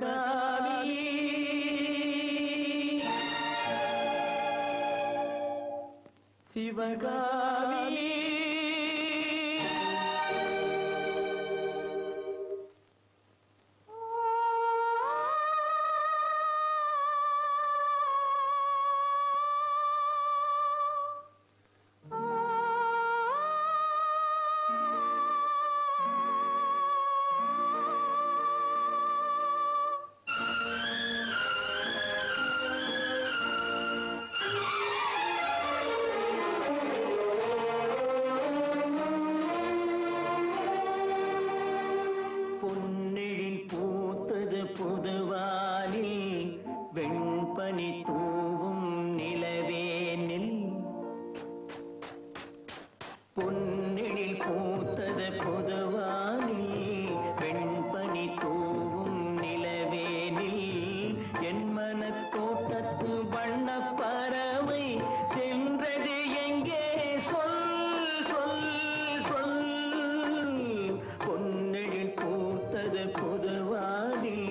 சிவகாமி சிவகாமி பொன்னெழில் பூத்தது புதுவானில் வெண்பனி தூவும் நிலவேனில் பொன்னெழில் பூத்தது புதுவானில் வெண்பனி தூவும் நிலவேனில் என் மனத்தோட்டத்து வண்ணப் பறவை சென்றது எங்கே சொல் சொல் சொல் பொன்னெழில் பூத்தது புதுவானில்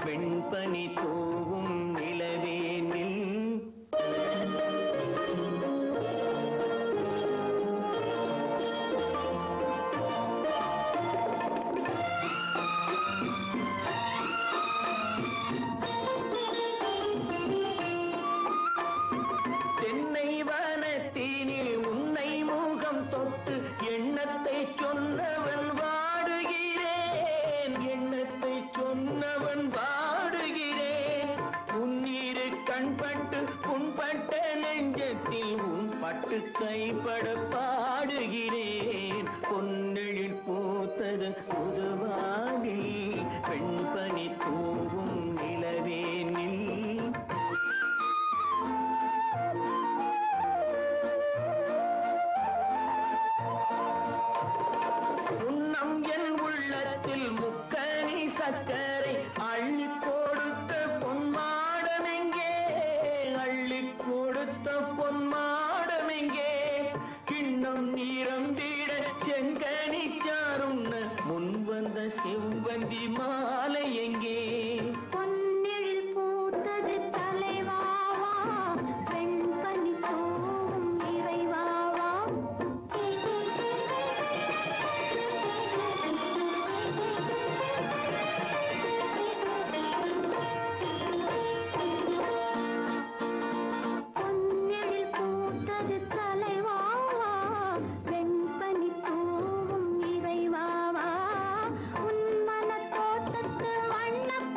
வெண்பனி தூவும் நிலவேனில் தென்னை வனத்தினில் உன்னை முகம் தொட்டு எண்ணத்தை சொன்னவன் வாடுகிறேன் எண்ணத்தை சொன்னவன் வாடுகிறேன் உன்னிரு கண்பட்டு புண்பட்ட நெஞ்சத்தில் உன் பட்டு கைப்பட பாடுகிறேன் பொன்னெழில் பூத்தது புதுவானில் வெண்பனி தூவும் நிலவேனில் சுண்ணம் என் உள்ளத்தில் முக்கனி சக்கரை அள்ளி கொடுத்த பொன்மாடமெங்கே அள்ளி கொடுத்த பொன்மாடமெங்கே கிண்ணம் நீரம்பிட செங்கனி சாருண்ண முன் வந்த செவ்வந்தி மாலை எங்கே பொன்னெழில் பூத்தது தலைவாவா வெண்பனி தூவும் இறைவாவா பொன்னெழில் பூத்தது தலைவாவா வெண்பனி தூவும் இறைவாவா உன் மனத்தோட்டத்து வண்ணப்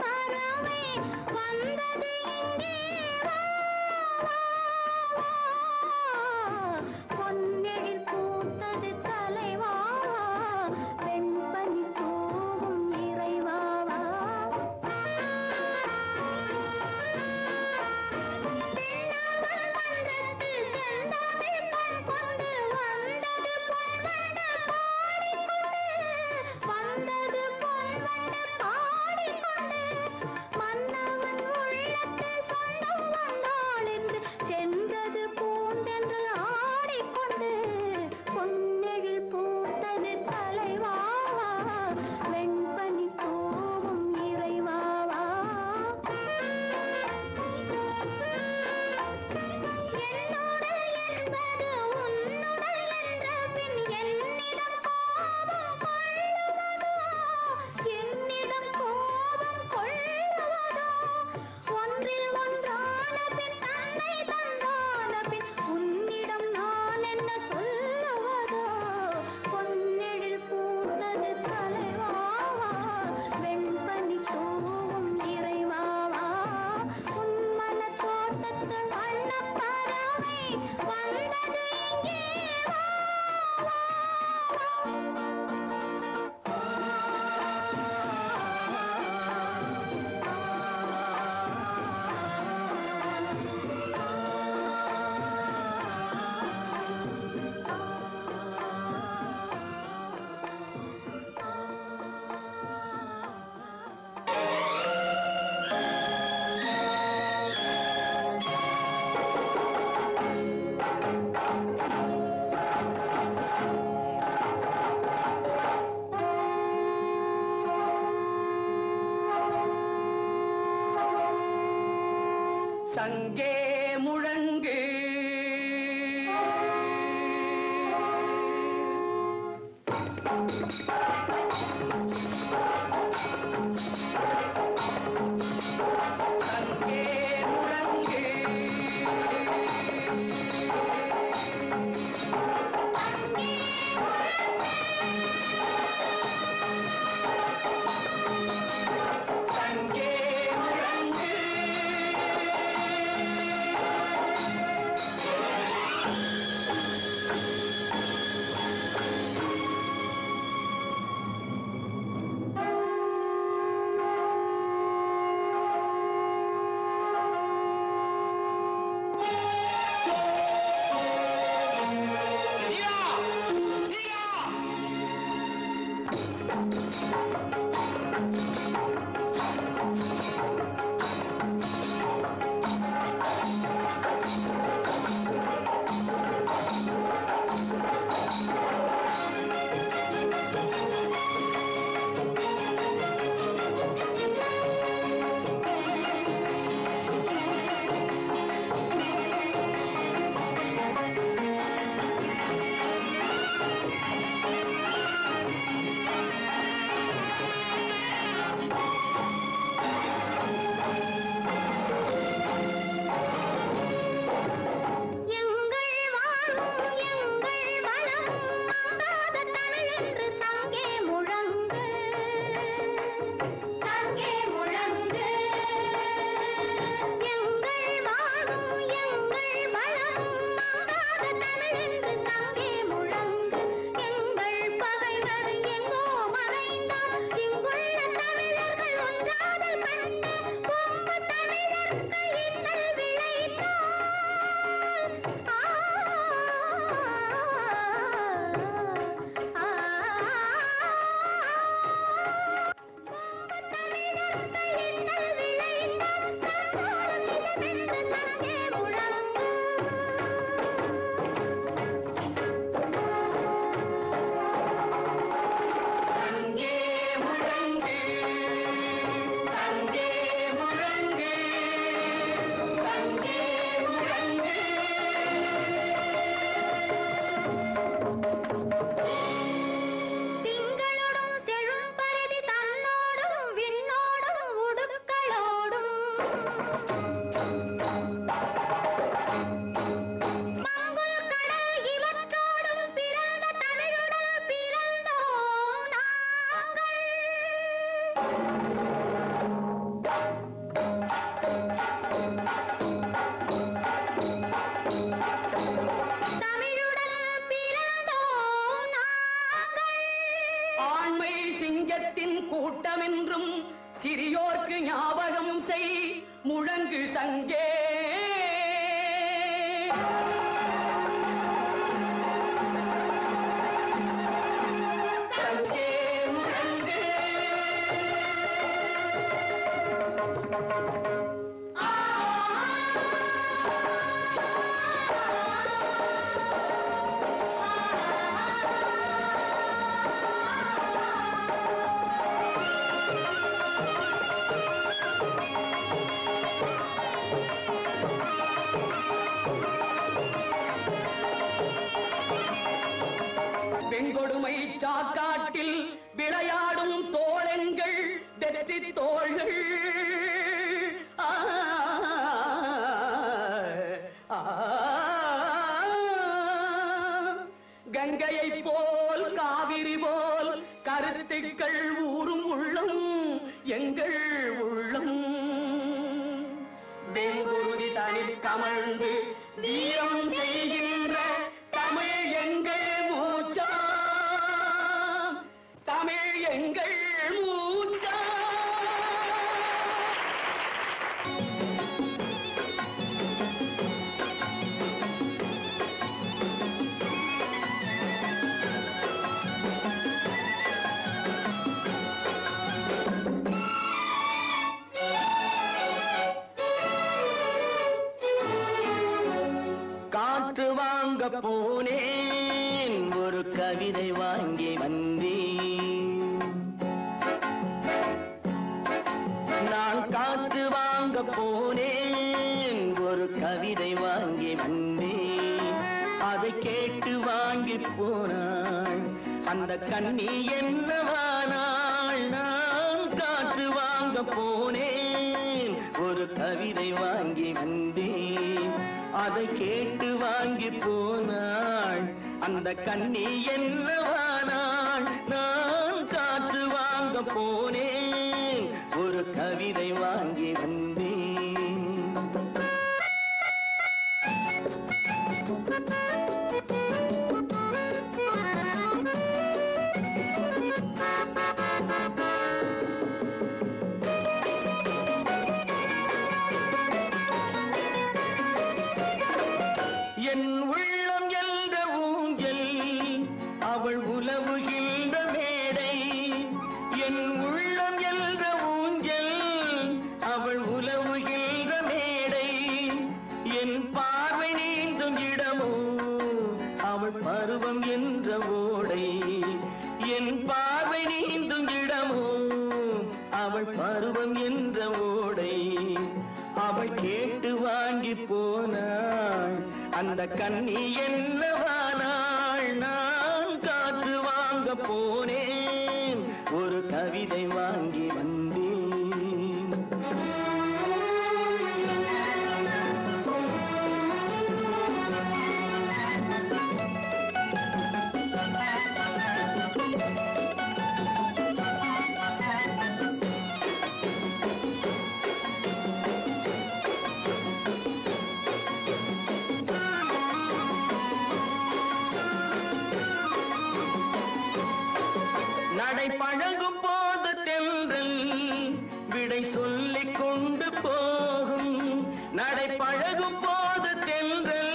சங்கே முழங்கு கூட்டமென்றும் சிறியோர்க்கு ஞாபகம் செய் முழங்கு சங்கே சங்கே முழங்கு வெங்கொடுமை சாக்காட்டில் விளையாடும் தோழங்கள் வெற்றி தோள்கள் கங்கையை போல் காவிரி போல் கருத்துக்கள் ஊரும் உள்ளம் எங்கள் உள்ளம் வெங்குருதி தனில் கமழ்ந்து வீரம் செய்கின்ற தமிழ் எங்கள் மூச்சா தமிழ் எங்கள் மூச்சா காற்று வாங்க போனேன் ஒரு கவிதை வாங்கி வந்தேன் நான் காற்று வாங்க போனேன் கண்ணி என்னவானாள் நான் காற்று வாங்க போனேன் ஒரு கவிதை வாங்கி வந்தேன் அதை கேட்டு வாங்கி போனாள் அந்த கண்ணி என்னவானாள் நான் காற்று வாங்க போனேன் ஒரு கவிதை வாங்கி வந்தேன் என் உள்ளம் என்ற ஊஞ்சல் அவள் உலவுகின்ற மேடை என் உள்ளம் என்ற ஊஞ்சல் அவள் உலவுகின்ற மேடை என் பார்வை நீந்தும் இடமோ அவள் பருவம் என்ற ஓடை என் பார்வை நீந்தும் இடமோ அவள் பருவம் என்ற ஓடை அவள் கேட்டு வாங்கி போனாள் அந்த கண்ணி என்னவானாள் நான் காற்று வாங்க போனேன் ஒரு கவிதை வாங்கி வந்தேன் நடை பழகும் போது தென்றல் விடை சொல்லிக் கொண்டு போகும் நடை பழகும் போது தென்றல்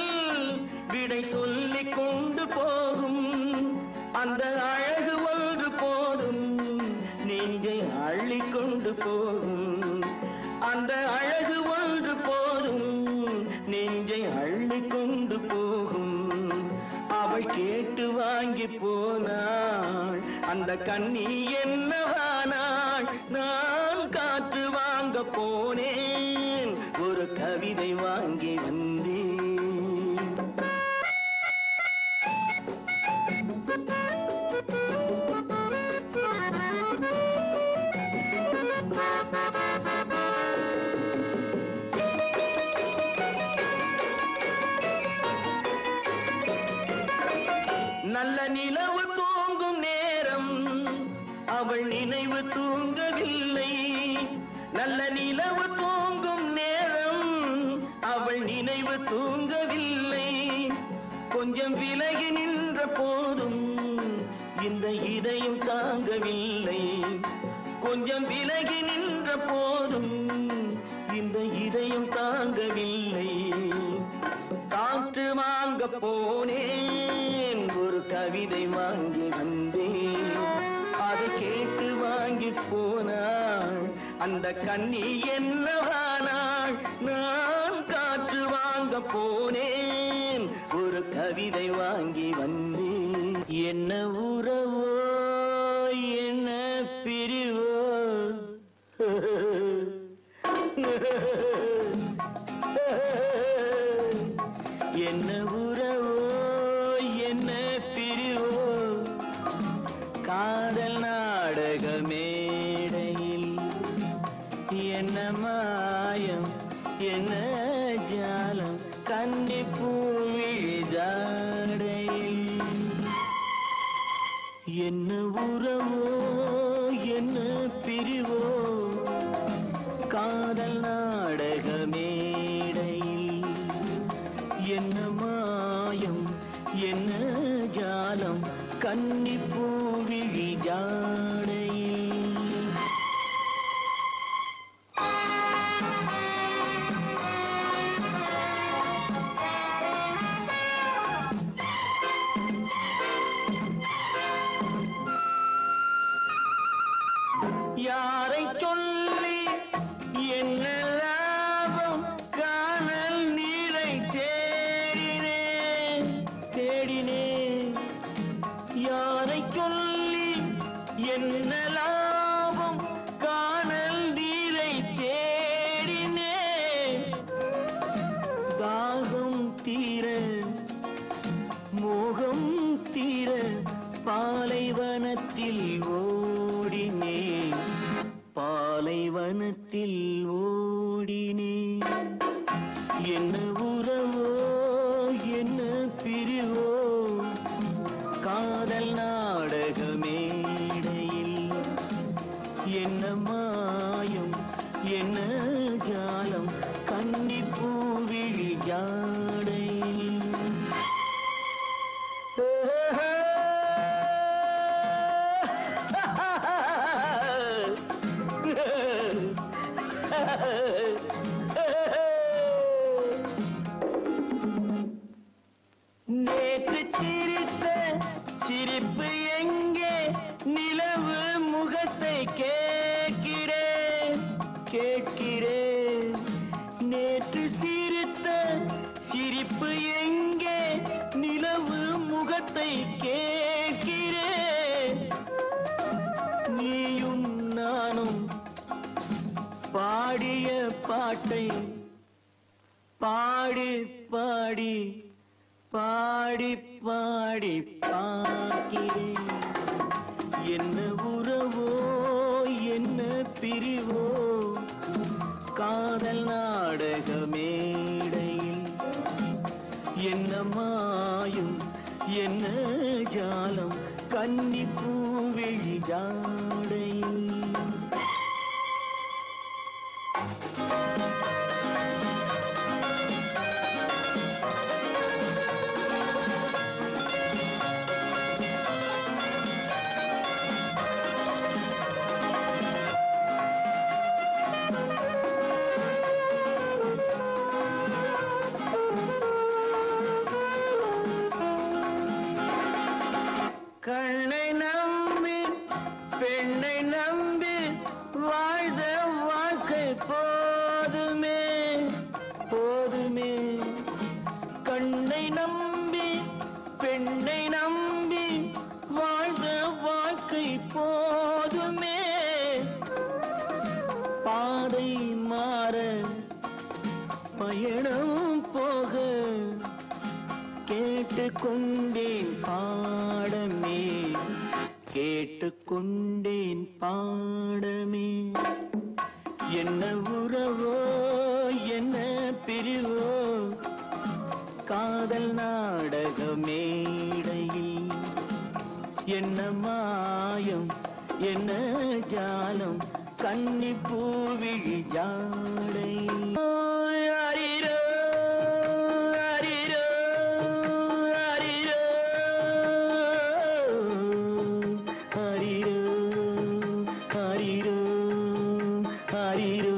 விடை சொல்லிக் கொண்டு போகும் அந்த அழகு ஒன்று போதும் நெஞ்சை அள்ளிக் கொண்டு போகும் அந்த அழகு ஒன்று போதும் நெஞ்சை அள்ளிக் கொண்டு போகும் அவள் கேட்டு வாங்கி போனாள் அந்த கண்ணி என்னவானாள் நான் காற்று வாங்க போனேன் ஒரு கவிதை வாங்கி வந்தேன் நல்ல நிலவு தூங்கும் நேரம் அவள் நினைவு தூங்கவில்லை நல்ல நிலவு தூங்கும் நேரம் அவள் நினைவு தூங்கவில்லை கொஞ்சம் விலகி நின்ற போதும் இந்த இதயம் தாங்கவில்லை கொஞ்சம் விலகி நின்ற போதும் இந்த இதயம் தாங்கவில்லை காற்று வாங்க போனேன் ஒரு கவிதை வாங்கி வந்தேன் அதை கேட்டு வாங்கி போனாள் அந்த கண்ணி என்னவானாள் நான் காற்று வாங்க போனேன் ஒரு கவிதை வாங்கி வந்தேன் என்ன உறவோ என்ன பிரிவோ என்ன உறவோ என்ன பிரிவோ காதல் நாடக மேடையில் என்ன மாயம் என்ன ஜாலம் கன்னி பூவிழி ஜாடையில் என்ன உறவோ என்ன பிரிவோ காதல் நாடக மேடையில் என்ன மாயம் என்ன ஜாலம் கன்னி பூவிழி ஜாடையில் யாரை சொல்லி என்ன லாபம் காணல் நீரை தேடினேன் யாரை சொல்லி என்ன லாபம் காணல் நீரை தேடினேன் தாகம் தீர மோகம் தீர பாலைவன வனத்தில் ஓடினே என்ன உறவோ என்ன பிரிவோ காதல் நாடக மேடையில் என்ன மாயம் என்ன ஜாலம் கன்னிப்பூவிழி ஜாடையில் நேற்று சிரித்த சிரிப்பு எங்கே நிலவு முகத்தை கேட்கிறேன் கேட்கிறேன் நேற்று சிரித்த சிரிப்பு எங்கே நிலவு முகத்தை கேட்கிறேன் நீயும் நானும் பாடிய பாட்டை பாடி பாடி பாடி பாடி பார்க்கிறேன் என்ன உறவோ என்ன பிரிவோ காதல் நாடக மேடையில் என்ன மாயும் என்ன ஜாலம் கன்னிப்பூவிழி ஜாடையில் கண்ணை நம்பி பெண்ணை நம்பி வாழ்ந்த வாழ்க்கை போதுமே போதுமே கண்ணை நம்பி பெண்ணை நம்பி வாழ்ந்த வாழ்க்கை போதுமே பாதை மாற பயணம் போக கேட்டுக்கொண்டேன் பாடமே கேட்டுக்கொண்டேன் பாடமே என்ன உறவோ என்ன பிரிவோ காதல் நாடக மேடையில் என்ன மாயம் என்ன ஜாலம் கன்னிப்பூவிழி ஜாடையில் அரிரோ அரிரோ அரிரோ அரிரோ அரிரோ அரிரோ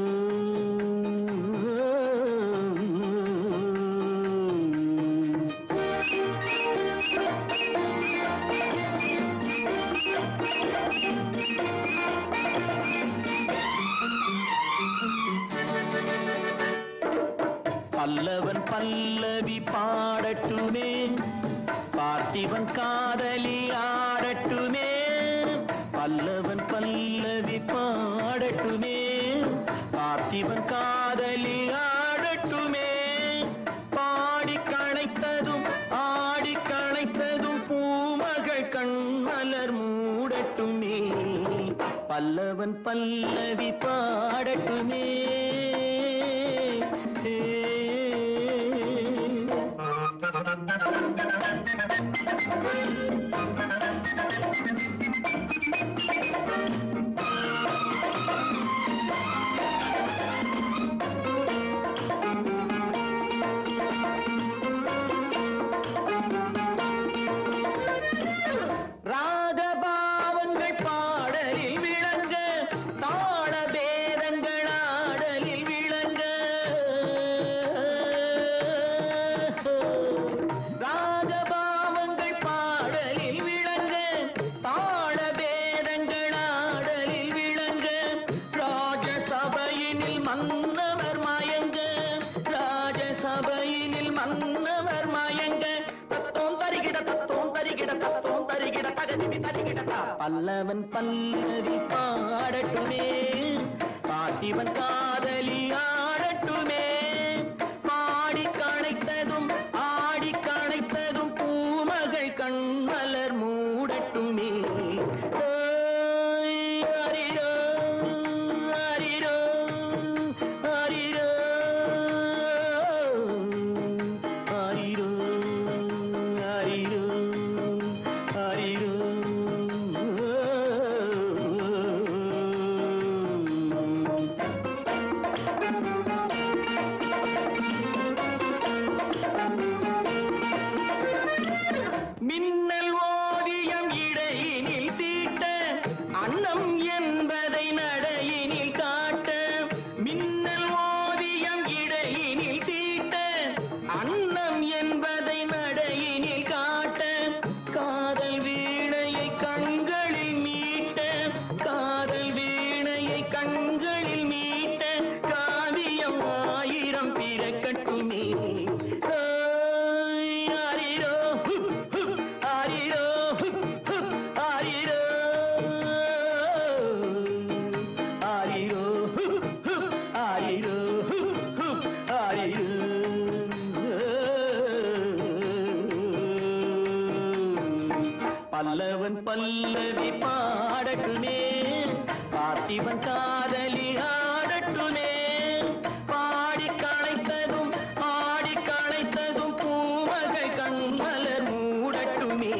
பல்லவன் பல்லவி பாடட்டுமே பார்த்திபன் காதலி ஆடட்டுமே பல்லவன் பல்லவி பாடட்டுமே பார்த்திபன் காதலி ஆடட்டுமே பாடி கணைத்ததும் ஆடி கணைத்ததும் பூமகள் கண்மலர் மூடட்டுமே பல்லவன் பல்லவி பாடட்டுமே ராகபாவங்கள் பாடலில் விளங்க தாள பேதங்கள் ஆடலில் விளங்க ராகபாவங்கள் பாடலில் விளங்க தாள பேதங்கள் ஆடலில் விளங்க ராஜசபையினில் மன்னவர் மயங்க ராஜசபையினில் மன்னவர் மயங்க தத்தோம் தருகிட தத்தோம் தருகிட தத்தோம் தருகிட தகதிமி தருகிடதா பல்லவன் பல்லவி பாடட்டுமே பார்த்திபன் காதலி ஆடட்டுமே பாடி கணைத்ததும் ஆடி கணைத்ததும் பூமகள் கண்மலர் மூடட்டுமே ஓய் அரிரோ அரிரோ இவன் காதலி ஆடட்டுமே பாடி களைத்ததும் ஆடி களைத்ததும் பூமகை கண்மலர் மூடட்டுமே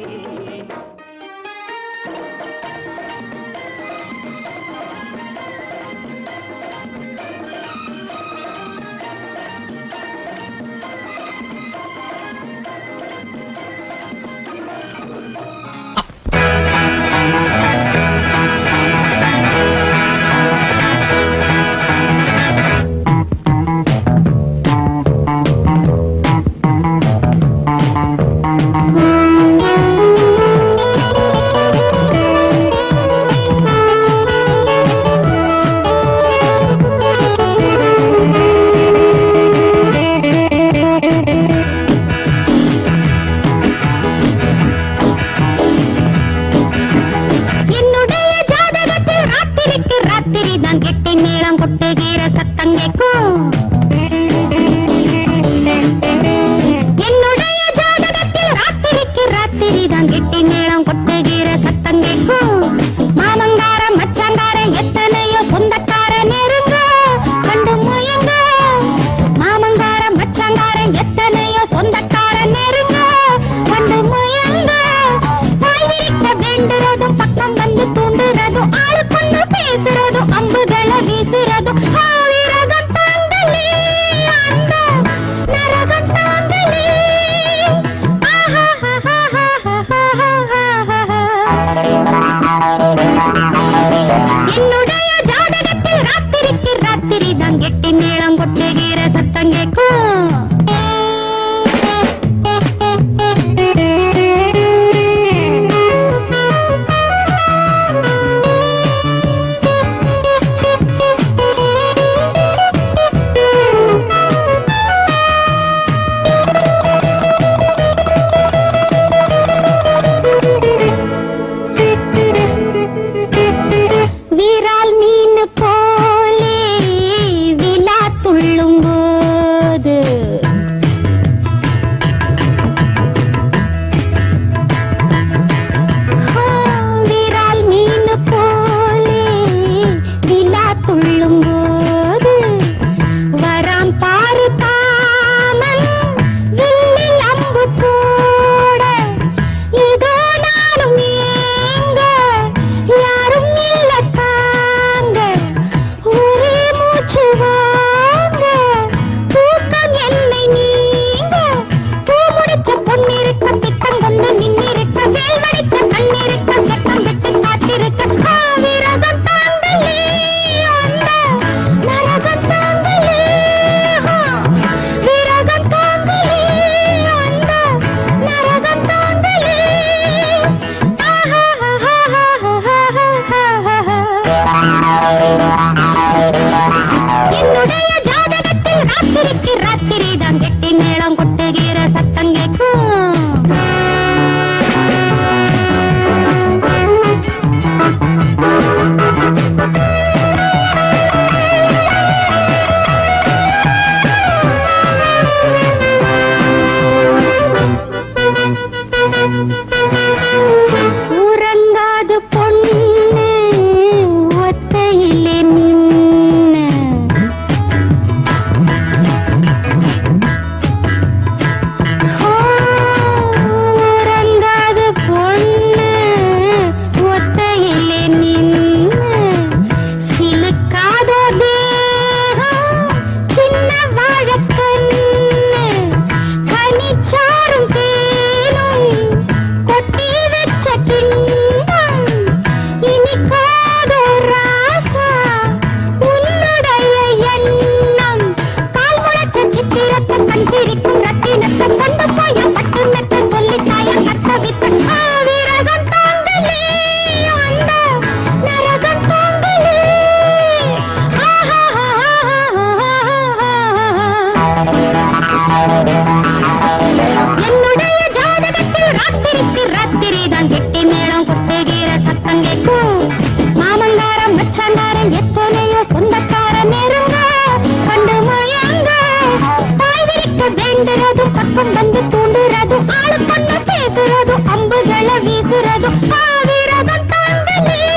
வீசுறது ஆவிரதம் தாங்கலே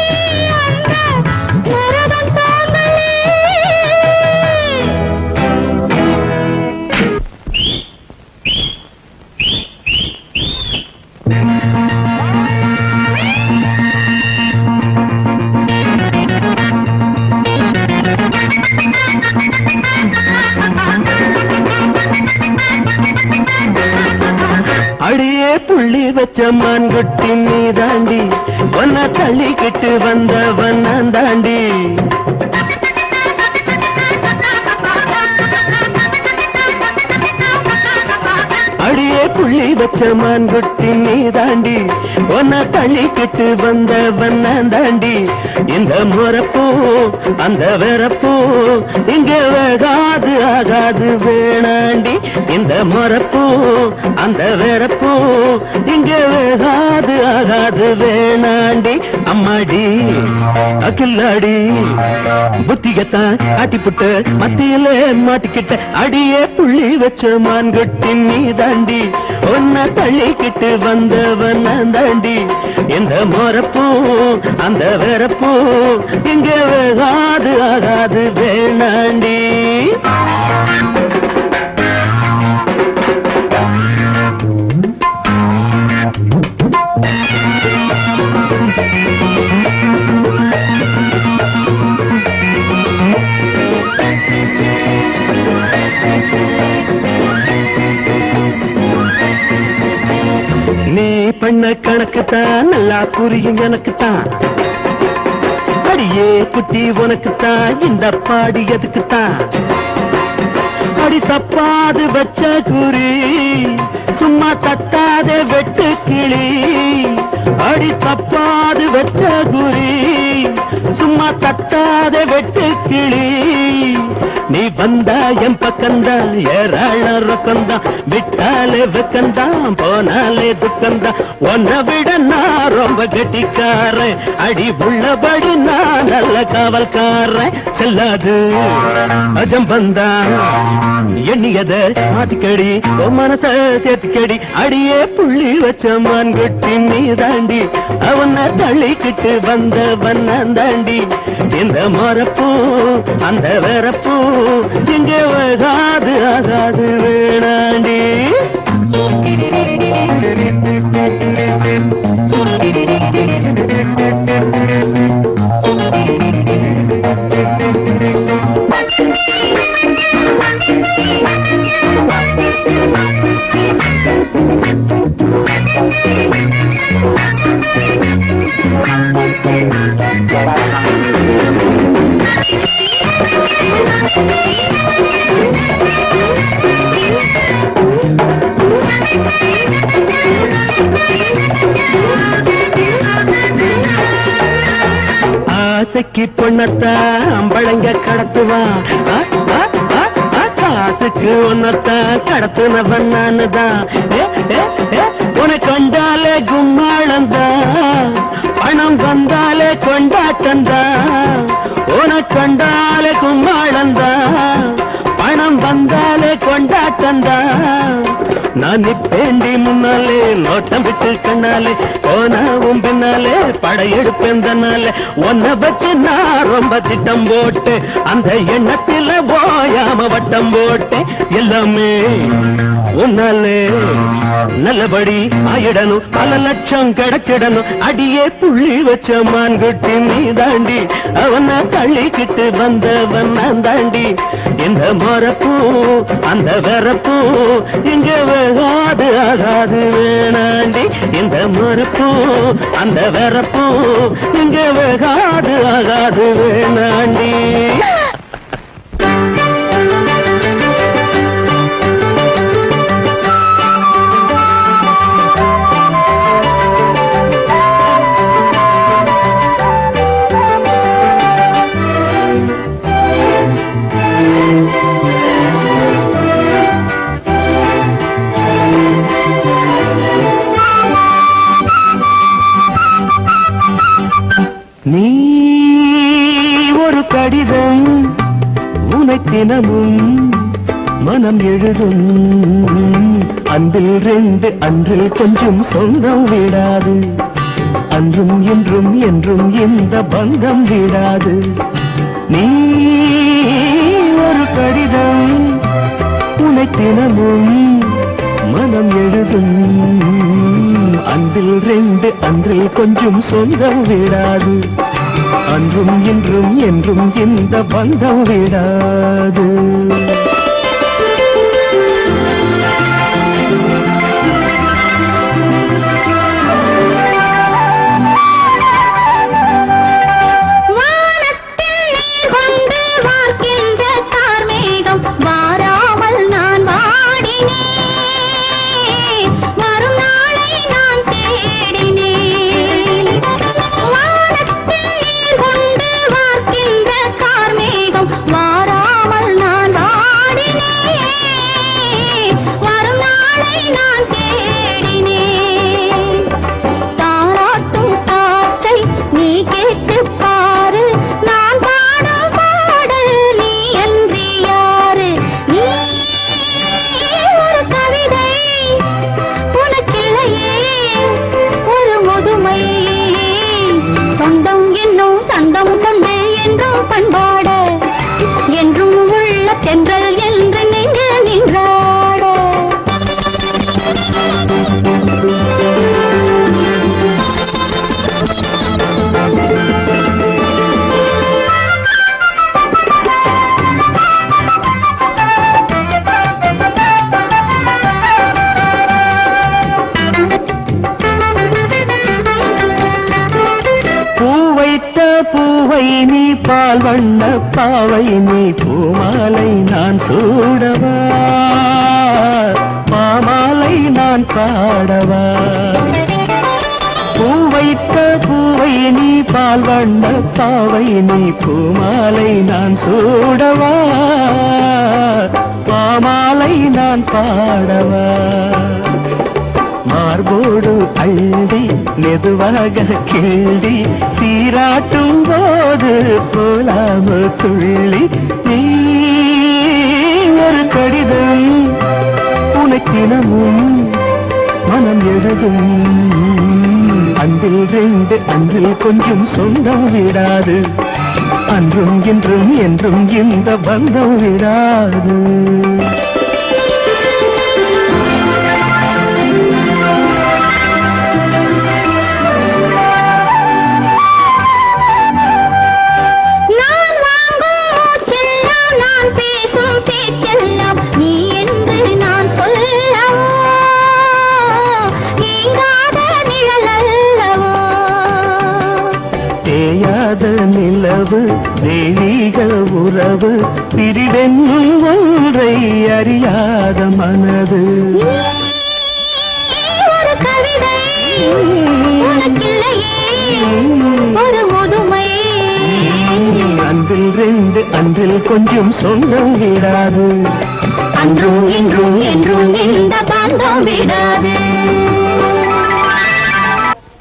அந்த வச்ச மான்குட்டி நீ தாண்டி ஒன்ன தள்ளிக்கிட்டு வந்தவன் நான் தாண்டி அடியே புள்ளி வச்ச மான்குட்டி நீ தாண்டி ஒன்ன தள்ளிக்கிட்டு வந்தவன் நான் தாண்டி இந்த முறப்போ அந்த வெறப்போ இங்க வேகாது ஆகாது வேணாண்டி இந்த முறப்போ அந்த வெறப்போ இங்க வேகாது ஆகாது வேணாண்டி அம்மாடி அகில்லாடி புத்திகத்தான் ஆட்டிப்புட்டு மத்தியில மாட்டிக்கிட்ட அடியே புள்ளி வச்ச மான்குட்டி நீ தாண்டி ஒன்ன தள்ளிக்கிட்டு வந்தவன் நான் தாண்டி இந்த முறப்போ அந்த வெறப்போ இங்க வேகாது ஆகாது வேணாண்டி நீ பண்ண கணக்குத்தான் நல்லா புரியும் எனக்குத்தான் அடியே குட்டி உனக்குத்தான் இந்த பாடி எதுக்குத்தான் அடி தப்பாது வச்ச குறி சும்மா தட்டாத வெட்டு கிளி அடி தப்பாது வச்ச குறி சும்மா தட்டாத வெட்டு கிளி நீ வந்தா என் பக்கந்தா ஏராள ரொக்கந்தா விட்டாலே வெக்கந்தா போனாலே துக்கந்தா உன்னை விட நான் ரொம்ப கெட்டிக்காரன் அடி உள்ளபடி நான் நல்ல காவல்காரன் செல்லாது அஜம் வந்தா எண்ணியத மாத்திக்கடி மனச தேத்திக்கடி அடியே புள்ளி வச்ச மான்குட்டி நீ தாண்டி அவனை தள்ளிக்கிட்டு வந்தவன் நான் தாண்டி இந்த மரப்பூ அந்த வெறப்பூ இங்க வேகாது ஆகாது வேணாண்டி ஆசைக்கு பொண்ணத்தான் அம்பளங்க கடத்துவான் காசுக்கு ஒன்னத்தான் கடத்துனவன் நானுதான் உனக்கு கண்டாலே கும்மாளந்தான் பணம் வந்தாலே கொண்டாட்டந்தான் உனக்கு கண்டாலே கும்மாளந்தான் பணம் வந்தாலே கொண்டாட்டந்தான் நான் நிப்பேண்டி முன்னாலே நோட்டம் விட்டு கண்ணாலே போனாவும் பின்னாலே படையெடுப்பேன் தன்னாலே உன்னை வச்சு நான் ரொம்ப திட்டம் போட்டு அந்த எண்ணத்தில போயாம வட்டம் போட்டேன் எல்லாமே உன்னாலே நல்லபடி ஆயிடணும் பல லட்சம் கிடைச்சிடணும் அடியே புள்ளி வச்ச மான்குட்டி நீ தாண்டி அவனை தள்ளிக்கிட்டு வந்தவன் நான் தாண்டி இந்த மரப்பூ அந்த வெறப்பூ இங்க வேகாது ஆகாது வேணாண்டி இந்த மரப்பூ அந்த வெறப்பூ இங்க வேகாது ஆகாது வேணாண்டி நீ ஒரு கடிதம் உனை தினமும் மனம் எழுதும் அன்பில் ரெண்டு அன்றில் கொஞ்சம் சொந்தம் விடாது அன்றும் இன்றும் என்றும் இந்த பந்தம் விடாது நீ ஒரு கடிதம் உனை தினமும் மனம் எழுதும் அன்பில் ரெண்டு அன்றில் கொஞ்சம் சொந்தம் விடாது அன்றும் இன்றும் என்றும் இந்த பந்தம் விடாது பால் வண்ண பாவை நீ பூமாலை நான் சூடவா பாமாலை நான் பாடவா பூ வைத்த பூவை நீ பால் வண்ண பாவை நீ பூமாலை நான் சூடவா பாமாலை நான் பாடவா மார்போடு அள்ளி மெதுவாக கிள்ளி சீராட்டும் போது போலாம துள்ளி நீ ஒரு கடிதம் உனக்கினமும் மனம் எழுதும் அன்பில் ரெண்டு அன்பில் கொஞ்சம் சொந்தம் விடாது அன்றும் இன்றும் என்றும் இந்த பந்தம் விடாது நிலவு தெய்வீக உறவு பிரிவென்னும் ஒன்றை அறியாத மனது ஒரு கவிதை ஒரு முதுமை அன்பில் ரெண்டு அன்பில் கொஞ்சம் சொந்தம் விடாது அன்றும் இன்றும் என்றும் இந்த பந்தம் விடாது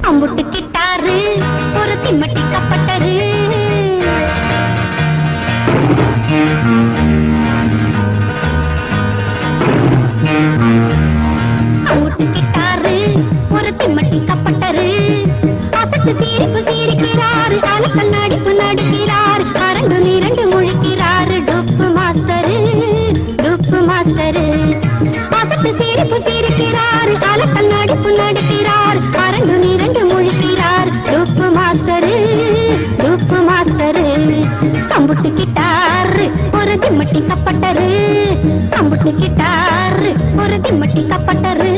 அம்புட்டு கிட்டாரு ஒரு திம்மட்டி கப்பட்டரு அம்புட்டு கிட்டாரு ஒரு திம்மட்டி கப்பட்டரு அசட்டு சீரிப்பு சீரிக்கிறாரு அலக்கல் நடிப்பு நடிக்கிறாரு அரண்டு நிரண்டு முழிக்கிறாரு டுப்பு மாஸ்டரு அசட்டு சீரிப்பு சீரிக்கிறாரு அலக்கல் நடிப்பு நடிக்கிறாரு அரண்டு நிரண்டு முழிக்கிறார் டுப்பு மாஸ்டரு அம்புட்டு கிட்டாரு ஒரு திம்மட்டி கப்பட்டரு அம்புட்டு கிட்டாரு ஒரு திம்மட்டி கப்பட்டரு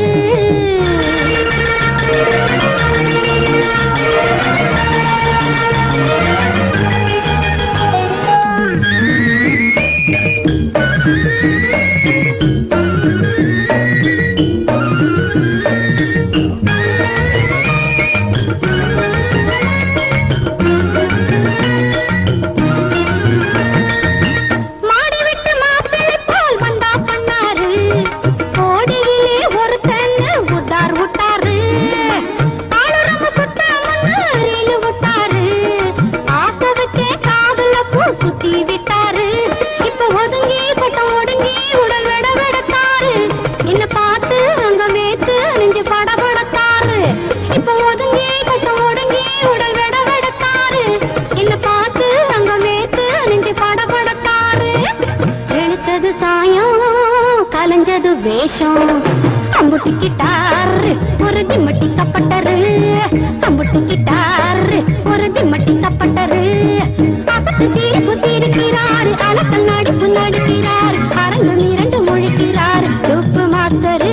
வேஷம் அம்புட்டு கிட்டாரு ஒரு திம்மட்டி கப்பட்டரு அம்புட்டு கிட்டாரு ஒரு திம்மட்டி கப்பட்டரு அசத்து சீரிப்பு சீரிக்கிறாரு அலக்கல் நடிப்பு நடிக்கிறாரு அரங்கு இரண்டு முழிக்கிறாரு டுப்பு மாஸ்டரு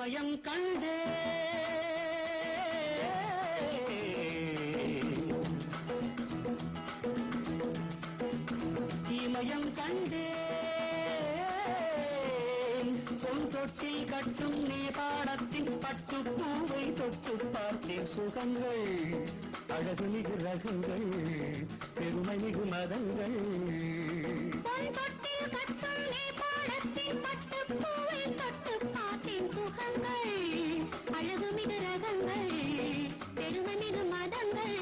இமயம் கண்டே இமயம் கண்டே பொன் தொட்டில் கட்டும் நேபாளத்தின் பட்டு பூவை தொட்டு பார்த்தேன் சுகங்கள் அழகு மிகு ரகங்கள் பெருமை மிகு மதங்கள் பொன் தொட்டில் கட்டும் நேபாளத்தின் பட்டு பூவை தொட்டு பார்த்தேன் சுகங்கள் அழகு மிகு ரகங்கள் பெருமை மிகு மதங்கள்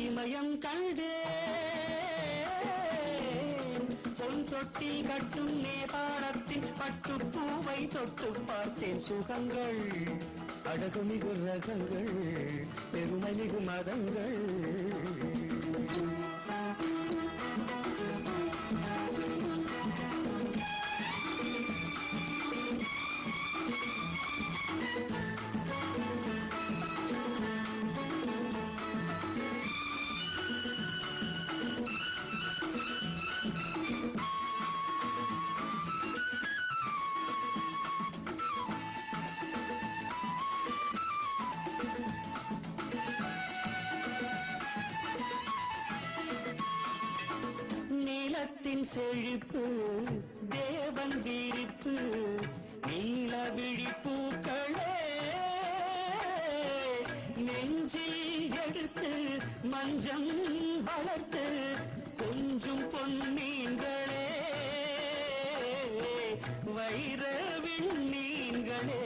இமயம் கண்டே பொன் தொட்டில் கட்டும் நேபாளத்தின் பட்டு பூவை தொட்டு பார்த்தேன் சுகங்கள் அழகு மிகு ரகங்கள் பெருமை மிகு மதங்கள் நீலத்தின் செழிப்பு தேவன் விரிப்பு நீல விழிப்பூக்களே நெஞ்சில் எடுத்து மஞ்சம் வளர்த்து கொஞ்சம் பொன்னீங்களே வைர விண்ணீங்களே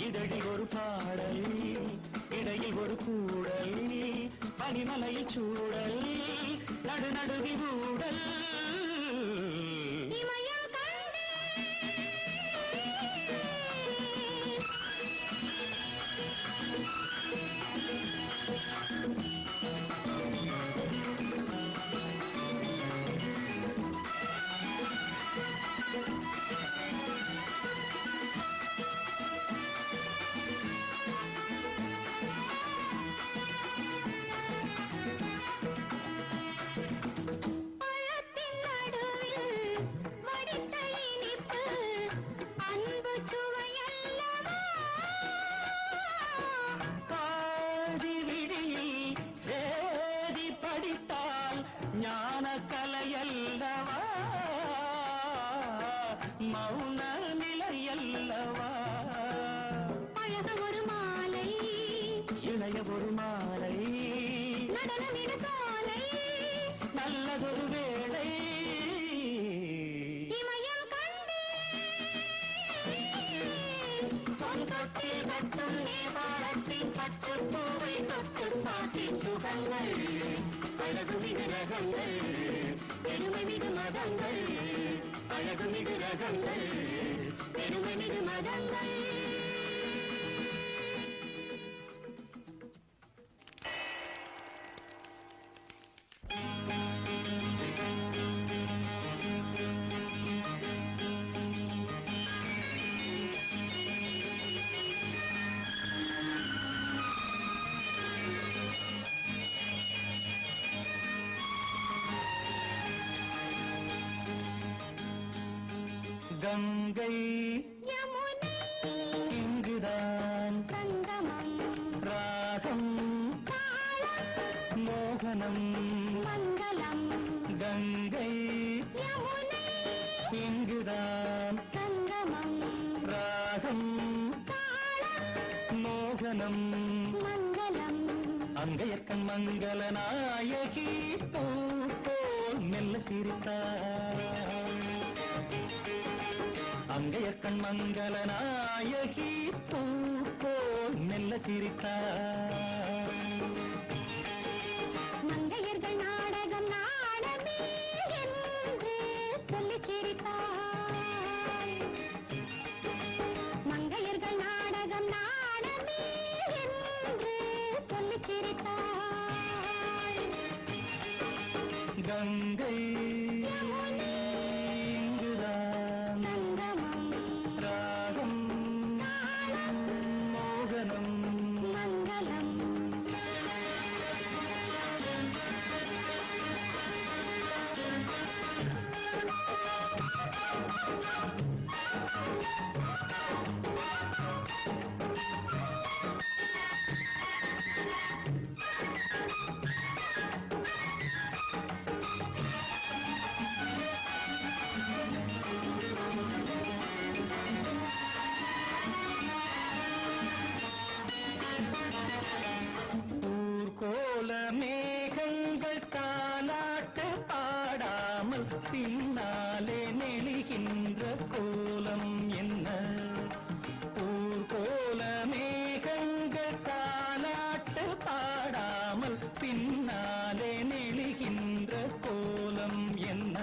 இதழில் ஒரு பாடல் இடையில் ஒரு கூடல் பனிமலையில் சூடல் நடுநடுவி ஊடல் இமயம் கண்டே ஞான கலையல்லவா மௌன நிலையல்லவா அழக ஒரு மாலை இளைய ஒரு மாலை நடனமிட சாலை நல்லதொரு வேளை இமயம் கண்டே பொன் தொட்டில் கட்டும் நேபாளத்தின் பட்டு பூவை தொட்டு பார்த்தேன் சுகங்கள் அழகு மிகு ரகங்கள் பெருமை மிகு மதங்கள் அழகு மிகு ரகங்கள் பெருமை மிகு மதங்கள் கங்கை யமுனை இங்குதான் சங்கமம் ராகம் மோகனம் மங்களம் அங்கையற்கண் மங்கள நாயகி பூ போல் மெல்ல சிரித்தாள் அங்கையற்கண் மங்கள நாயகி பூ போல் மெல்ல சிரித்தாள் மங்கையர்கள் நாடகம் நாடமே என்று சொல்லிச் சிரித்தாள் மங்கையர்கள் நாடகம் நாடமே என்று சொல்லிச் சிரித்தாள் கங்கை யமுனை இங்குதான் சங்கமம் ராகம் தாளம் மோகனம் மங்களம் ஊர்கோல மேகங்கள் தாலாட்டு பாடாமல் பின்னாலே நெளிகின்ற கோலம் என்ன ஊர்கோல மேகங்கள் தாலாட்டு பாடாமல் பின்னாலே நெளிகின்ற கோலம் என்ன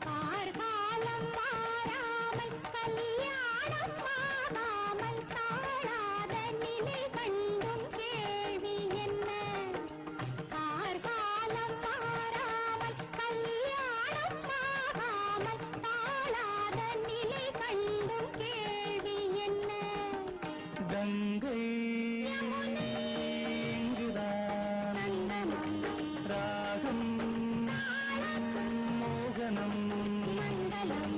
கார்காலம் மாறாமல் கல்யாணம் ஆகாமல் தாழாத நிலை கண்டும் கேள்வி என்ன கார்காலம் மாறாமல் கல்யாணம் ஆகாமல் தாழாத நிலை கண்டும் கேள்வி என்ன கங்கை யமுனை இங்குதான் சங்கமம் ராகம் மோகனம் மங்களம்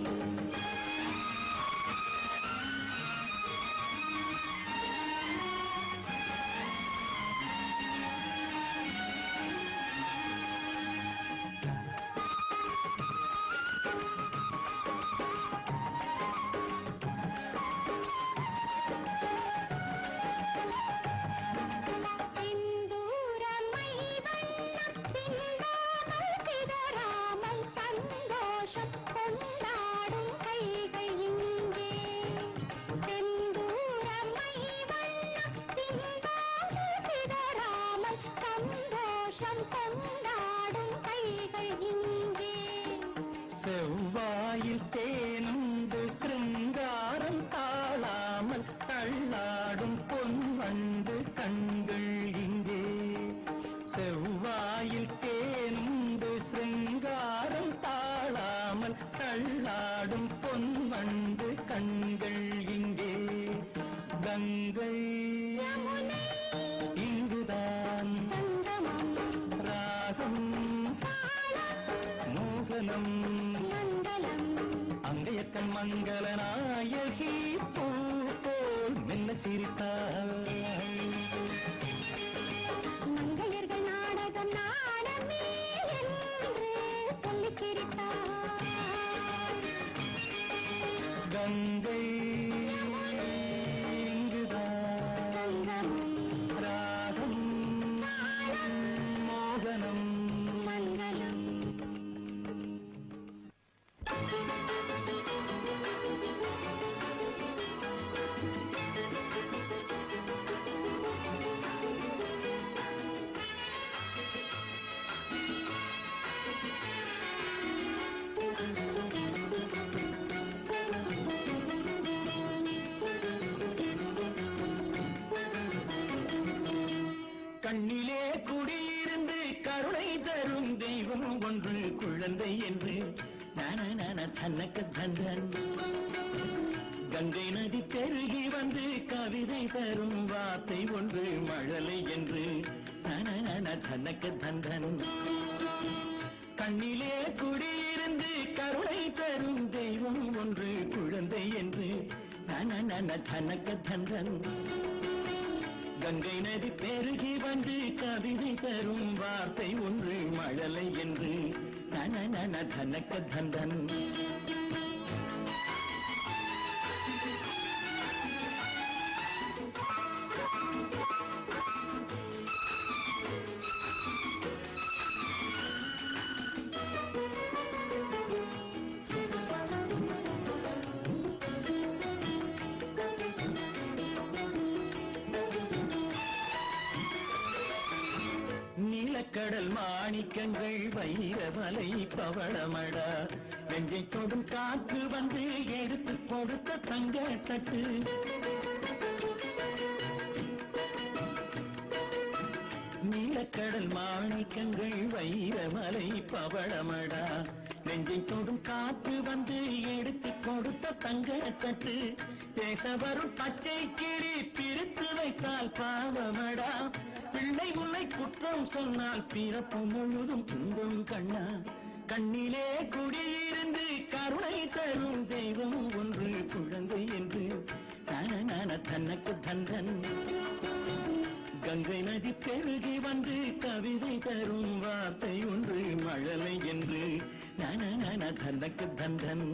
சிந்தூரமை வண்ணம் சிந்தாமல் சிதறாமல் சந்தோஷம் கொண்டாடும் கைகள் இங்கே சிந்தூரமை வண்ணம் சிந்தாமல் சிதறாமல் சந்தோஷம் கொண்டாடும் கைகள் இங்கே செவ்வாயில் தேனுண்டு சிருங்காரம் தாழாமல் தள்ளாடும் பொன்வண்டு கண்கள் இங்கே செவ்வாயில் தேனுண்டு சிருங்காரம் தாழாமல் தள்ளாடும் பொன்வண்டு கண்கள் இங்கே கங்கை யமுனை இங்குதான் சங்கமம் ராகம் தாளம் மோகனம் மங்களம் அங்கையற்கண் மங்கள நாயகி பூ போல் மெல்ல சிரித்தாள் மங்கையர்கள் நாடகம் நாடமே என்று சொல்லிச் சிரித்தாள் கங்கை இங்குதான் சங்கமம் ராகம் தாளம் மோகனம் மங்களம் கண்ணிலே குடியிருந்து கருணை தரும் தெய்வம் ஒன்று குழந்தை என்று நான தன்னக்க தந்தன் கங்கை நதி பெருகி வந்து கவிதை தரும் வார்த்தை ஒன்று மழலை என்று நான தன்னக்க தந்தன் கண்ணிலே குடியிருந்து கருணை தரும் தெய்வம் ஒன்று குழந்தை என்று நான தன்னக்க தந்தன் கங்கை நதி பெருகி வந்து கவிதை தரும் வார்த்தை ஒன்று மழலை என்று தனக்க தந்தன் நீலக்கடல் மாணிக்கங்கள் வைரமலை பவளமடா நெஞ்சை தொடும் காற்று வந்து எடுத்து கொடுத்த தங்க தட்டு நீலக்கடல் மாணிக்கங்கள் வைரமலை பவளமடா நெஞ்சை தொடும் காற்று வந்து எடுத்து கொடுத்த தங்க தட்டு பேச வரும் பச்சை கிளி பிரித்து வைத்தால் பாவமடா பிள்ளை உன்னை குற்றம் சொன்னால் பிறப்பு முழுதும் துன்பம் கண்ணா கண்ணிலே குடியிருந்து கருணை தரும் தெய்வம் ஒன்று குழந்தை என்று நான தனக்கு தந்தன் கங்கை நதி பெருகி வந்து கவிதை தரும் வார்த்தை ஒன்று மழலை என்று நான தனக்கு தந்தன்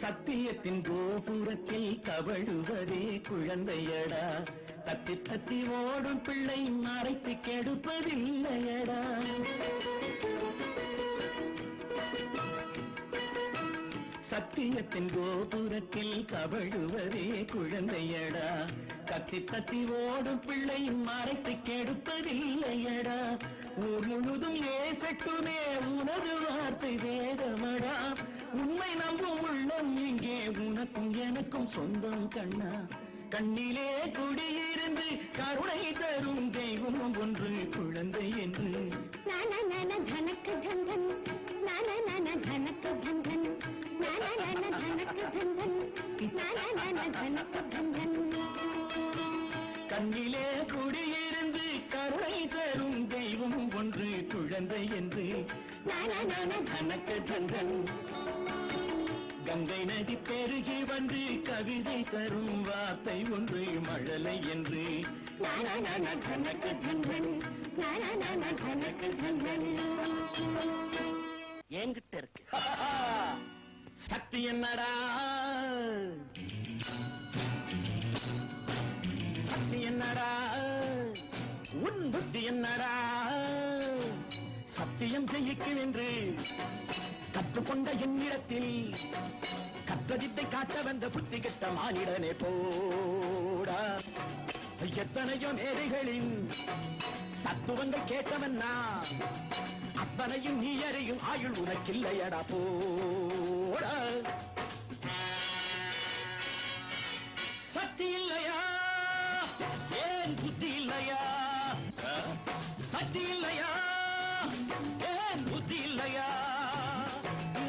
சத்தியத்தின் கோபுரத்தில் கவழுவதே குழந்தையடா தத்தி தத்தி ஓடும் பிள்ளை மறைத்து கெடுப்பதில்லையடா சத்தியத்தின் கோபுரத்தில் கவழுவதே குழந்தையடா தத்தி தத்தி ஓடும் பிள்ளை மறைத்து கெடுப்பதில்லையடா ஊர் முழுதும் ஏசட்டுமே உனது வார்த்தை வேதமடா உண்மை நம்பும் உள்ளம் இங்கே உனக்கும் எனக்கும் சொந்தம் கண்ணா கண்ணிலே குடியிருந்து கருணை தரும் தெய்வம் ஒன்று குழந்தை என்று தனக்கு தந்தன் தனக்கு தந்தன் தனக்கு தந்தன் தனக்கு தந்தன் கண்ணிலே குடியிருந்து கருணை தரும் தெய்வம் ஒன்று குழந்தை என்று தனக்கு தந்தன் கங்கை நதி பெருகி வந்து கவிதை தரும் வார்த்தை ஒன்று மழலை என்று தனக்கு தந்தன் தனக்கு தந்தன் என்கிட்ட இருக்கு சக்தி என்னடா சக்தி என்னடா உன் புத்தி என்னடா சத்தியம் ஜெயிக்கும் என்று கற்றுக்கொண்ட என்னிடத்தில் கற்றதித்தை காட்ட வந்த புத்தி கெட்ட மானிடனே போடா எத்தனையோ மேதைகளின் தத்துவங்கள் கேட்டவன்னா அத்தனையும் நீ அறியும் ஆயுள் உனக்கில்லையடா போடா சக்தி இல்லையா ஏன் புத்தி இல்லையா சக்தி இல்லையா ஏன் புத்தி இல்லையா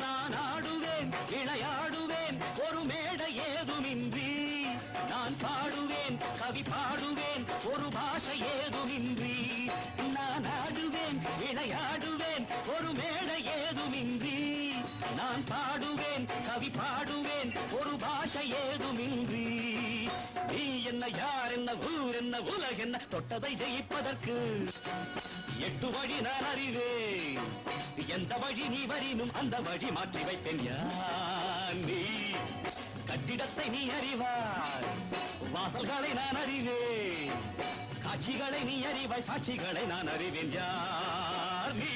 நான் ஆடுவேன் விளையாடுவேன் ஒரு மேடை ஏதுமின்றி நான் பாடுவேன் கவி பாடுவேன் ஒரு பாஷை ஏதுமின்றி நான் ஆடுவேன் விளையாடுவேன் ஒரு மேடை ஏதுமின்றி நான் பாடுவேன் கவி பாடுவேன் ஒரு பாஷை ஏதுமின்றி நீ என்ன யார் என்ன ஊர் என்ன உலக என்ன தொட்டதை ஜெயிப்பதற்கு 8 வழி நான் அறிவேன் எந்த வழி நீ வரினும் அந்த வழி மாற்றி வைப்பேன் யார் நீ கட்டிடத்தை நீ அறிவாய் வாசல்களை நான் அறிவேன் காட்சிகளை நீ அறிவாய் சாட்சிகளை நான் அறிவேன் யார் நீ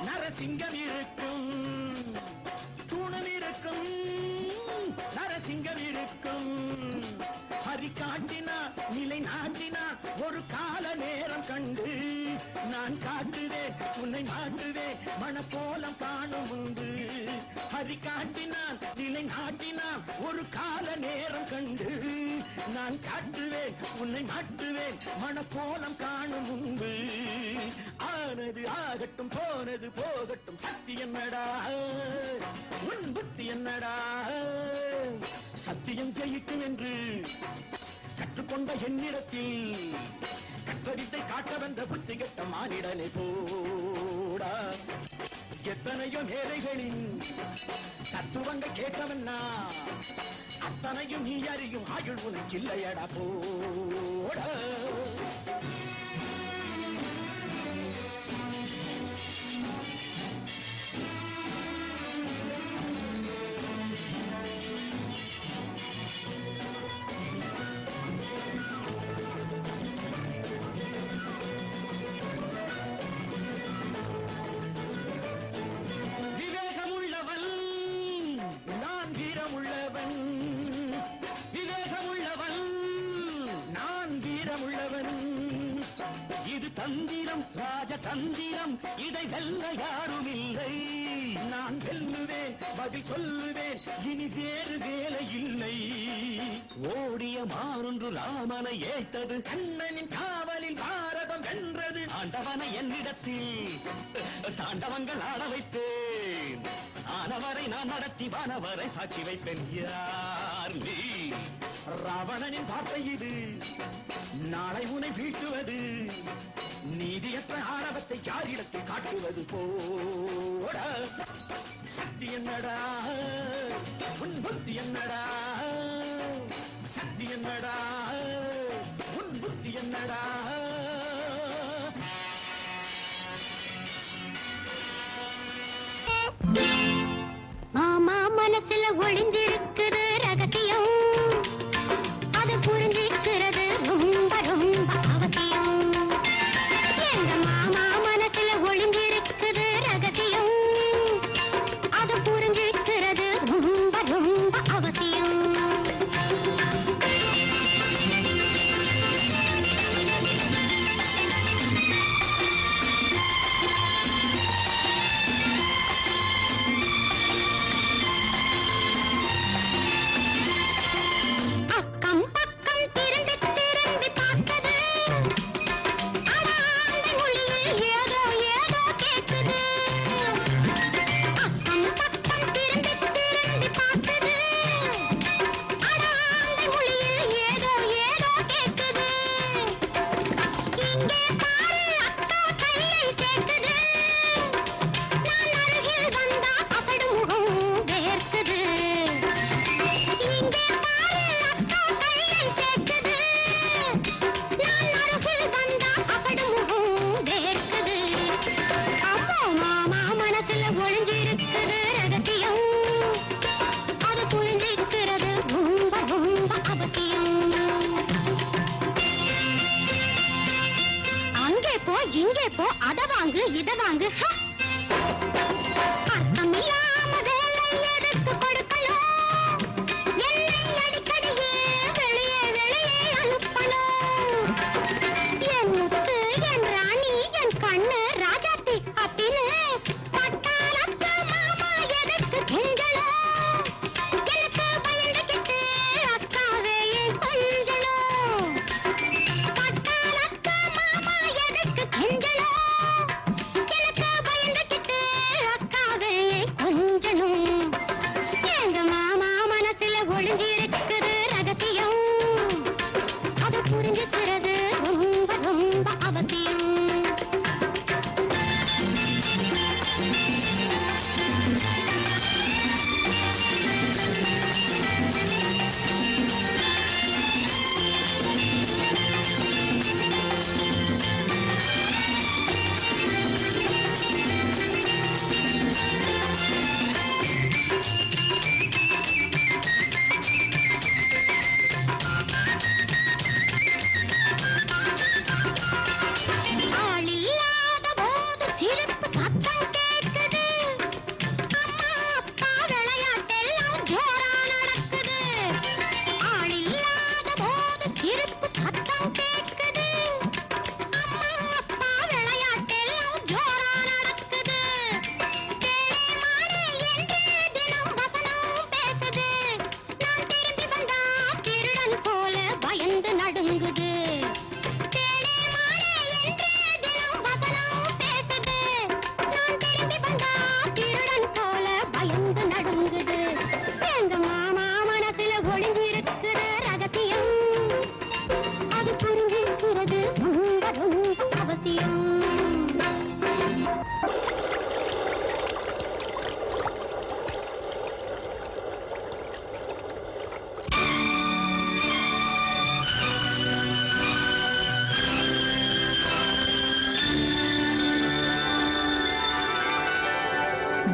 நரசிங்கம் இருக்கும் தூணம் இருக்கும் நரசிங்கம் இருக்கும் ஹரி காட்டினா நிலை நாட்டினா ஒரு கால நேரம் கண்டு நான் காட்டுவேன் உன்னை மாட்டுவேன் மனக்கோலம் காணும் உண்டு ஹரி காட்டினான் நிலை நாட்டினான் ஒரு கால நேரம் கண்டு நான் காட்டுவேன் உன்னை மாட்டுவேன் மனக்கோலம் காணும் உண்டு ஆனது ஆகட்டும் போனது போகட்டும் சக்தி என்னடா உன் புத்தி என்னடா சத்தியம் ஜெயிக்கும் என்று கற்றுக்கொண்ட என்னிடத்தில் கற்றடித்தை காட்ட வந்த புத்தி கெட்ட மானிடனை போடா எத்தனையோ மேலைகளின் தத்துவங்கள் கேட்டவன்னா அத்தனையும் நீ அறியும் ஆயுள் உனக்கு இல்லையடா போடா இது தந்திரம் ராஜதந்திரம் இதை வெல்ல யாரும் இல்லை நான் வெல்லுவேன் பதில் சொல்லுவேன் இனி வேறு வேலை இல்லை ஓடிய மானொன்று ராமனை ஏய்த்தது கண்ணனின் காவலில் பாரதம் வென்றது ஆண்டவனை என்னிடத்தில் தாண்டவங்கள் ஆட வைத்தேன் ஆனவரை நான் நடத்தி வானவரை சாட்சி வைப்பேன் யார் நீ ராவணனின் வார்த்தை இது நாளை உன்னை வீழ்த்துவது நீதியற்ற ஆணவத்தை யாரிடத்தில் காட்டுவது போட சக்தி என்னடா உன் புத்தி என்னடா சக்தி என்னடா உன் புத்தி என்னடா மாமா மனசுல ஒளிஞ்சிருக்குது ரகசியம் அது புரிஞ்சிக்கிறது ரொம்ப ரொம்ப அவசியம் எங்க மாமா மனசுல ஒளிஞ்சிருக்குது ரகசியம் அது புரிஞ்சிக்கிறது ரொம்ப ரொம்ப அவசியம் இங்கே போ அத வாங்கு இத வாங்கு அர்த்தமில்லாம வேலை எதுக்கு கொடுக்கணும் என்னை அடிக்கடியே வெளியே வெளியே அனுப்பணும் என் முத்து என் ராணி என் கண்ணு ராஜாத்தி அப்படின்னு பட்டாளத்து மாமா எதுக்கு கெஞ்சணும் எனக்கு பயந்துகிட்டு அக்காவே கொஞ்சணும் பட்டாளத்து மாமா எதுக்கு கெஞ்சணும் எனக்கு பயந்து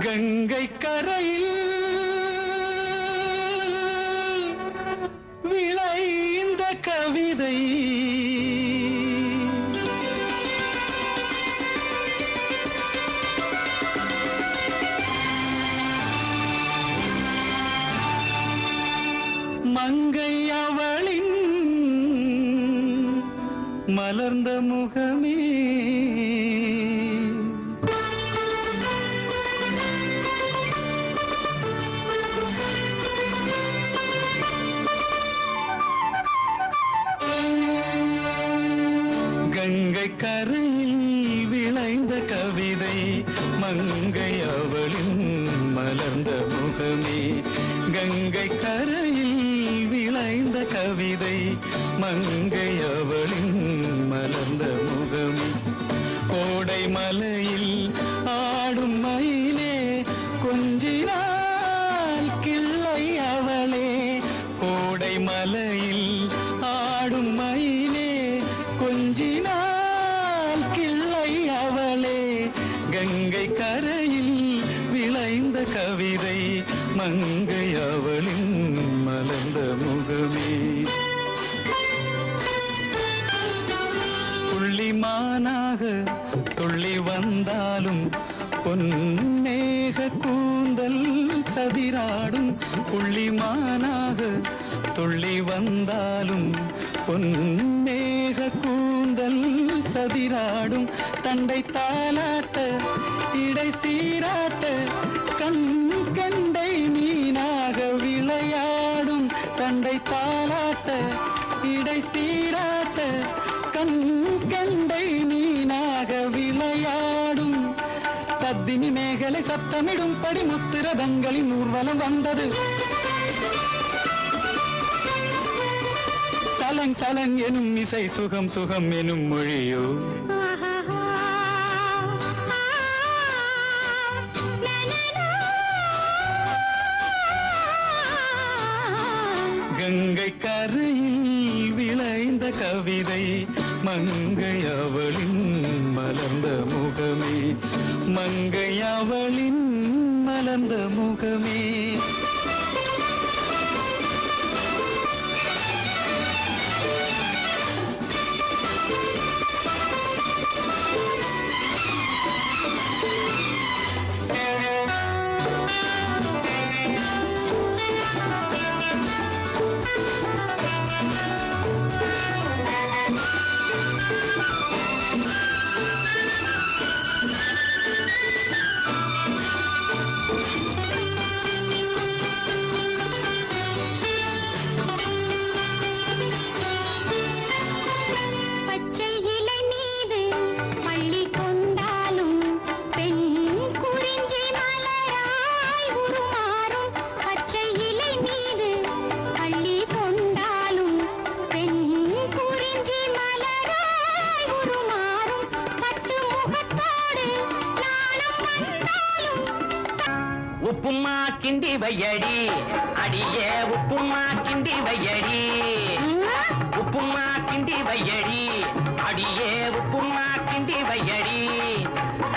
கங்கை கரையில் விளைந்த கவிதை மங்கை அவளின் மலர்ந்த முகமே கங்கை கரையில் விளைந்த கவிதை மங்கை அவளின் மலர்ந்த முகமே கங்கை கரையில் விளைந்த கவிதை மங்கை அவளின் மலர்ந்த முகமே கோடை மலையில் ஆடும் மயிலே கொஞ்சினாள் கிள்ளை அவளே கோடை மலையில் ஆடும் மயிலே கொஞ்சினாள் கிள்ளை அவளே கங்கை கரையில் விளைந்த கவிதை மங்கை அவளின் மலர்ந்த முகமே புள்ளிமானாக துள்ளி வந்தாலும் பொன்னேக கூந்தல் சதிராடும் புள்ளிமானாக துள்ளி வந்தாலும் பொன்னேக கூந்தல் சதிராடும் தண்டை தாலாட்ட இடை சீராட்ட கண் கண்டை மீனாக விளையாடும் தண்டை தாலாட்ட இடை சீராட்ட கண் கண்டை மீனாக விளையாடும் தத்தினி மேகலை சத்தமிடும் படி முத்திரதங்களின் ஊர்வலம் வந்தது சலங் சலங் எனும் இசை சுகம் சுகம் எனும் மொழியோ கங்கை கரையில் விளைந்த கவிதை மங்கை அவளின் மலர்ந்த முகமே மங்கை அவளின் மலர்ந்த முகமே உப்புமா கிண்டி வையடி அடியே உப்புமா கிண்டி வையடி உப்புமா கிண்டி வையடி அடியே உப்புமா கிண்டி வையடி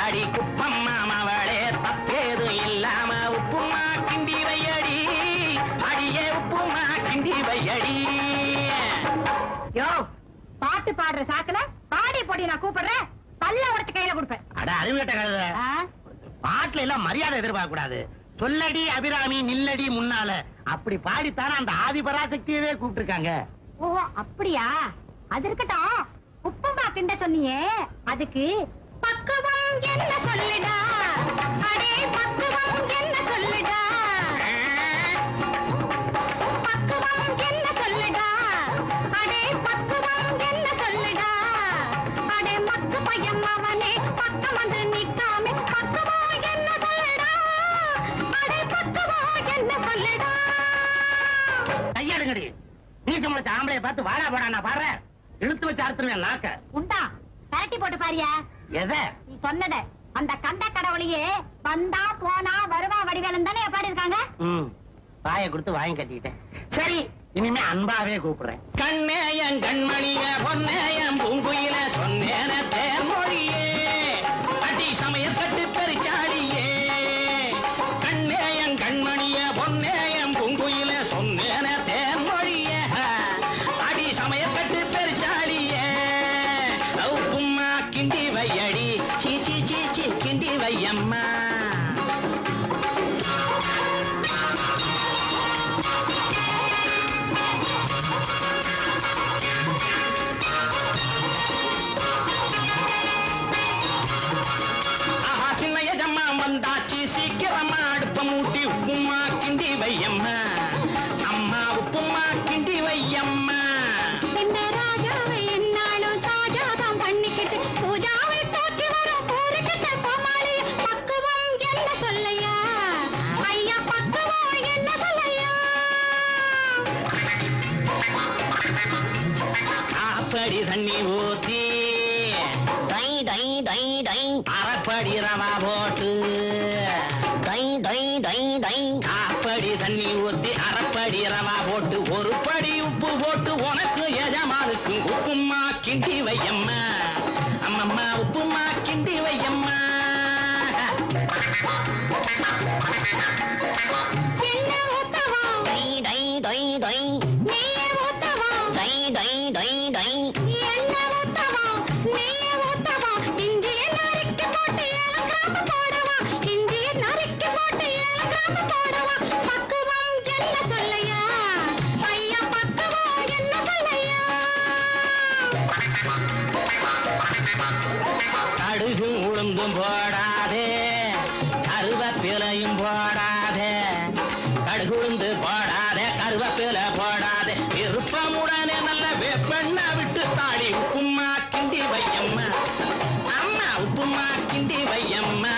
அடி குப்பம் மாமவளே தப்பேது இல்லாம உப்புமா கிண்டி வையடி அடியே உப்புமா கிண்டி வையடி யோ பாட்டு பாடுற சாக்குல பாடி போடி நான் கூப்பிடுறேன் பல்ல உடைச்சு கையில கொடுப்பேன் அட அறிவிட்ட கழுத பாட்டுல எல்லாம் மரியாதை எதிர்பார்க்க கூடாது சொல்லடி அபிராமி நில்லடி முன்னால அப்படி பாடித்தானே அந்த ஆதிபராசக்தியவே கூப்பிட்டுருக்காங்க ஓ அப்படியா அது இருக்கட்டும் உப்புமா கிண்ட சொன்னியே அதுக்கு பக்குவம் என்ன சொல்லுடா அடே பக்குவம் என்ன சொல்லுடா பக்குவம் என்ன சொல்லுடா அடே பக்குவம் என்ன சொல்லுடா அடே மக்கு பையன் அவனே பக்கம் வந்து நிக்காம பக்குவம் என்ன சொல்லுடா அடே பக்குவம் என்ன சொல்லுடா கையெடுங்கடி நீ சம்பளத்த ஆம்பளைய பார்த்து வாடா போடா நான் பாடுறேன் இழுத்து வச்சு அறுத்துருவேன் நாக்க உண்டா கரட்டி போட்டு பாரியா எதை நீ சொன்னத அந்த கண்ட கடவுளையே வந்தா போனா வருவா வடிவேலன் தானே பாடி இருக்காங்க வாயை கொடுத்து வாயம் கட்டிட்டேன் சரி இனிமே அன்பாவே கூப்பிடுறேன் கண்ணேயன் கண்மணிய பொன்னேயன் பூங்குயில சொன்னேன தேர்மொழியே அடி சமய கட்டு பெருச்சாடியே தண்ணி ஊத்தி டை டை டை டை அரைப்படி ரவா போட்டு டை டை டை டை காப்படி தண்ணி ஊத்தி அரைப்படி ரவா போட்டு ஒரு படி உப்பு போட்டு உனக்கு எஜமானுக்கு உப்புமா கிண்டி வையம்மா அம்மம்மா உப்புமா கிண்டி வையம்மா கடுகும் உளுந்தும் போடாதே கருவேப்பிலையும் போடாதே கடுகுளுந்து போடாதே கருவேப்பிலை போடாதே விருப்பமுடனே நல்ல வேப்பெண்ண விட்டு தாடி உப்புமா கிண்டி வையம்மா அம்மா உப்புமா கிண்டி வையம்மா